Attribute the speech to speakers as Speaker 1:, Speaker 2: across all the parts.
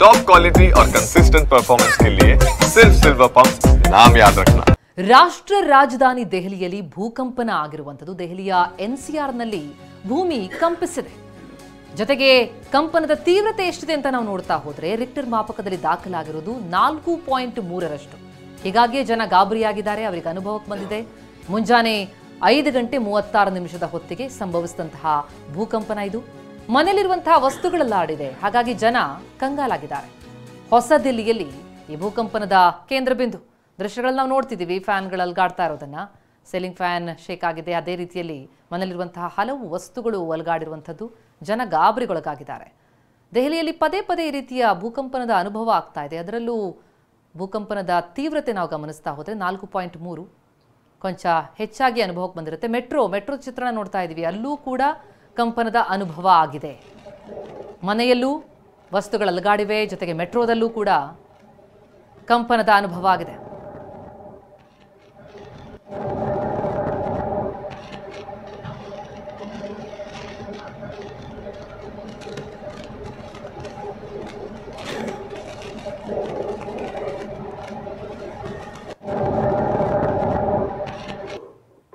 Speaker 1: Top quality और consistent performance के लिए सिर्फ सिल्वर पंप नाम याद रखना।
Speaker 2: ರಾಷ್ಟ್ರ ರಾಜಧಾನಿ ದೆಹಲಿಯಲ್ಲಿ ಭೂಕಂಪನ ಆಗಿರುವಂತದ್ದು. ದೆಹಲಿಯ ಎನ್ಸಿಆರ್ನಲ್ಲಿ ಭೂಮಿ ಕಂಪಿಸಿದೆ. ಜೊತೆಗೆ ಕಂಪನದ ತೀವ್ರತೆ ಎಷ್ಟಿದೆ ಅಂತ ನಾವು ನೋಡ್ತಾ ಹೋದ್ರೆ ರಿಕ್ಟರ್ ಮಾಪಕದಲ್ಲಿ ದಾಖಲಾಗಿರೋದು 4.3ರಷ್ಟು. ಹೀಗಾಗಿ ಜನ ಗಾಬರಿಯಾಗಿದ್ದಾರೆ. ಅವರಿಗೆ ಅನುಭವಕ್ಕೆ ಬಂದಿದೆ. ಮುಂಜಾನೆ 5:36 ಹೊತ್ತಿಗೆ ಸಂಭವಿಸಿದಂತಹ ಭೂಕಂಪನ ಇದು. ಮನೆಯಲ್ಲಿರುವಂತಹ ವಸ್ತುಗಳೆಲ್ಲ ಆಡಿದೆ. ಹಾಗಾಗಿ ಜನ ಕಂಗಾಲಾಗಿದ್ದಾರೆ. ಹೊಸ ದಿಲ್ಲಿಯಲ್ಲಿ ಈ ಭೂಕಂಪನದ ಕೇಂದ್ರ ಬಿಂದು ದೃಶ್ಯಗಳನ್ನ ನಾವು ನೋಡ್ತಿದ್ದೀವಿ. ಫ್ಯಾನ್ಗಳು ಅಲ್ಗಾಡ್ತಾ ಇರೋದನ್ನ, ಸೀಲಿಂಗ್ ಫ್ಯಾನ್ ಶೇಕ್ ಆಗಿದೆ. ಅದೇ ರೀತಿಯಲ್ಲಿ ಮನೆಯಲ್ಲಿರುವಂತಹ ಹಲವು ವಸ್ತುಗಳು ಅಲ್ಗಾಡಿರುವಂಥದ್ದು. ಜನ ಗಾಬರಿಗೊಳಗಾಗಿದ್ದಾರೆ. ದೆಹಲಿಯಲ್ಲಿ ಪದೇ ಪದೇ ಈ ರೀತಿಯ ಭೂಕಂಪನದ ಅನುಭವ ಆಗ್ತಾ ಇದೆ. ಅದರಲ್ಲೂ ಭೂಕಂಪನದ ತೀವ್ರತೆ ನಾವು ಗಮನಿಸ್ತಾ ಹೋದರೆ 4.3 ಕೊಂಚ ಹೆಚ್ಚಾಗಿ ಅನುಭವಕ್ಕೆ ಬಂದಿರುತ್ತೆ. ಮೆಟ್ರೋ ಚಿತ್ರಣ ನೋಡ್ತಾ ಇದ್ದೀವಿ. ಅಲ್ಲೂ ಕೂಡ ಕಂಪನದ ಅನುಭವ ಆಗಿದೆ. ಮನೆಯಲ್ಲೂ ವಸ್ತುಗಳು ಅಲ್ಗಾಡಿವೆ. ಜೊತೆಗೆ ಮೆಟ್ರೋದಲ್ಲೂ ಕೂಡ ಕಂಪನದ ಅನುಭವ ಆಗಿದೆ.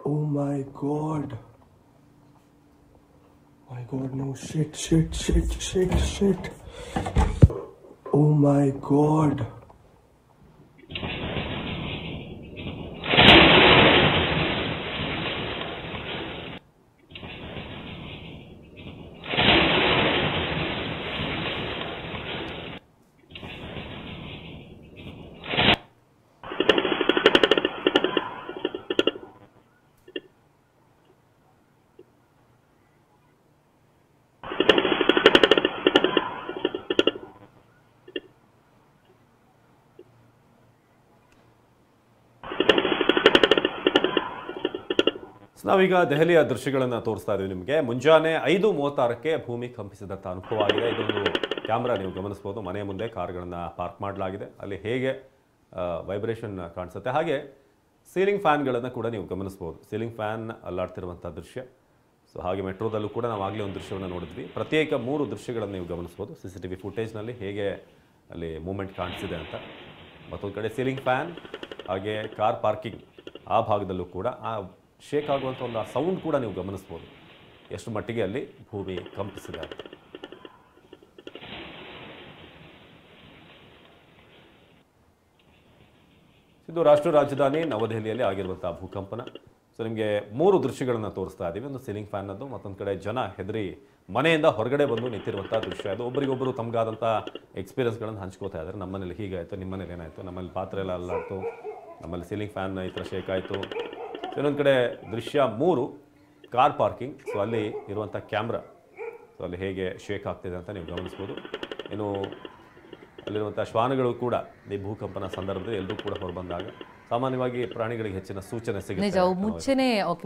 Speaker 3: Oh my god. My god, no, shit. Oh my god.
Speaker 4: ನಾವೀಗ ದೆಹಲಿಯ ದೃಶ್ಯಗಳನ್ನು ತೋರಿಸ್ತಾ ಇದ್ದೀವಿ ನಿಮಗೆ. ಮುಂಜಾನೆ 5:36ಕ್ಕೆ ಭೂಮಿ ಕಂಪಿಸಿದಂಥ ಅನುಭವ ಆಗಿದೆ. ಇದೊಂದು ಕ್ಯಾಮ್ರಾ ನೀವು ಗಮನಿಸ್ಬೋದು. ಮನೆಯ ಮುಂದೆ ಕಾರುಗಳನ್ನು ಪಾರ್ಕ್ ಮಾಡಲಾಗಿದೆ. ಅಲ್ಲಿ ಹೇಗೆ ವೈಬ್ರೇಷನ್ ಕಾಣಿಸುತ್ತೆ. ಹಾಗೆ ಸೀಲಿಂಗ್ ಫ್ಯಾನ್ಗಳನ್ನು ಕೂಡ ನೀವು ಗಮನಿಸ್ಬೋದು. ಸೀಲಿಂಗ್ ಫ್ಯಾನ್ ಅಲ್ಲಾಡ್ತಿರುವಂಥ ದೃಶ್ಯ. ಸೊ ಹಾಗೆ ಮೆಟ್ರೋದಲ್ಲೂ ಕೂಡ ನಾವು ಆಗಲೇ ಒಂದು ದೃಶ್ಯವನ್ನು ನೋಡಿದ್ವಿ. ಪ್ರತ್ಯೇಕ 3 ದೃಶ್ಯಗಳನ್ನು ನೀವು ಗಮನಿಸ್ಬೋದು. CCTV ಫುಟೇಜ್ನಲ್ಲಿ ಹೇಗೆ ಅಲ್ಲಿ ಮೂಮೆಂಟ್ ಕಾಣಿಸಿದೆ ಅಂತ. ಮತ್ತೊಂದು ಕಡೆ ಸೀಲಿಂಗ್ ಫ್ಯಾನ್, ಹಾಗೆ ಕಾರ್ ಪಾರ್ಕಿಂಗ್ ಆ ಭಾಗದಲ್ಲೂ ಕೂಡ ಆ ಶೇಕ್ ಆಗುವಂಥ ಒಂದು ಆ ಸೌಂಡ್ ಕೂಡ ನೀವು ಗಮನಿಸ್ಬೋದು. ಎಷ್ಟು ಮಟ್ಟಿಗೆ ಅಲ್ಲಿ ಭೂಮಿ ಕಂಪಿಸಿದೆ ಅಂತ. ಇದು ರಾಷ್ಟ್ರ ರಾಜಧಾನಿ ನವದೆಹಲಿಯಲ್ಲಿ ಆಗಿರುವಂಥ ಭೂಕಂಪನ. ಸೊ ನಿಮಗೆ 3 ದೃಶ್ಯಗಳನ್ನು ತೋರಿಸ್ತಾ ಇದ್ದೀವಿ. ಒಂದು ಸೀಲಿಂಗ್ ಫ್ಯಾನ್ನದ್ದು, ಮತ್ತೊಂದು ಕಡೆ ಜನ ಹೆದರಿ ಮನೆಯಿಂದ ಹೊರಗಡೆ ಬಂದು ನಿಂತಿರುವಂಥ ದೃಶ್ಯ. ಅದು ಒಬ್ಬರಿಗೊಬ್ಬರು ತಮಗಾದಂಥ ಎಕ್ಸ್ಪೀರಿಯನ್ಸ್ಗಳನ್ನು ಹಂಚ್ಕೋತಾ ಇದ್ದಾರೆ. ನಮ್ಮನೇಲಿ ಹೀಗಾಯಿತು, ನಿಮ್ಮನೇಲಿ ಏನಾಯಿತು, ನಮ್ಮಲ್ಲಿ ಪಾತ್ರೆ ಎಲ್ಲ ಅಲ್ಲಾಡ್ತು, ನಮ್ಮಲ್ಲಿ ಸೀಲಿಂಗ್ ಫ್ಯಾನ್ ಈ ಥರ ಶೇಕ್ ಆಯಿತು. ಇನ್ನೊಂದು ಕಡೆ ದೃಶ್ಯ 3 ಕಾರ್ ಪಾರ್ಕಿಂಗ್. ಸೊ ಅಲ್ಲಿ ಇರುವಂಥ ಕ್ಯಾಮ್ರಾ, ಸೊ ಅಲ್ಲಿ ಹೇಗೆ ಶೇಕ್ ಆಗ್ತಿದೆ ಅಂತ ನೀವು ಗಮನಿಸ್ಬೋದು. ಇನ್ನು ಅಲ್ಲಿರುವಂಥ ಶ್ವಾನಗಳು ಕೂಡ ಈ ಭೂಕಂಪನ ಸಂದರ್ಭದಲ್ಲಿ ಎಲ್ಲರೂ ಕೂಡ ಹೊರಬಂದಾಗ ಸಾಮಾನ್ಯವಾಗಿ ಪ್ರಾಣಿಗಳಿಗೆ ಹೆಚ್ಚಿನ ಸೂಚನೆ ಸಿಗುತ್ತೆ.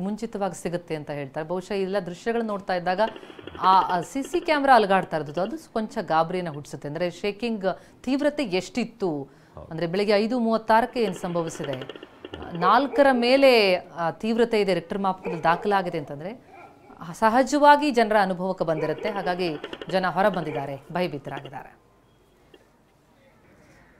Speaker 2: ಮುಂಚಿತವಾಗಿ ಸಿಗುತ್ತೆ ಅಂತ ಹೇಳ್ತಾರೆ. ಬಹುಶಃ ಎಲ್ಲ ದೃಶ್ಯಗಳು ನೋಡ್ತಾ ಇದ್ದಾಗ ಆ CC ಕ್ಯಾಮ್ರಾ ಅಲಗಾಡ್ತಾ ಇರೋದು ಅದು ಕೊಂಚ ಗಾಬರಿಯನ್ನು ಹುಟ್ಟಿಸುತ್ತೆ. ಅಂದರೆ ಶೇಕಿಂಗ್ ತೀವ್ರತೆ ಎಷ್ಟಿತ್ತು ಅಂದರೆ ಬೆಳಿಗ್ಗೆ 5:36ಕ್ಕೆ ಏನು ಸಂಭವಿಸಿದೆ, 4ರ ಮೇಲೆ ತೀವ್ರತೆ ಇದೆ, ರಿಕ್ಟರ್ ಮಾಪಕದಲ್ಲಿ ದಾಖಲಾಗಿದೆ ಅಂತಂದರೆ ಸಹಜವಾಗಿ ಜನರ ಅನುಭವಕ್ಕೆ ಬಂದಿರುತ್ತೆ. ಹಾಗಾಗಿ ಜನ ಹೊರ ಬಂದಿದ್ದಾರೆ, ಭಯಭೀತರಾಗಿದ್ದಾರೆ.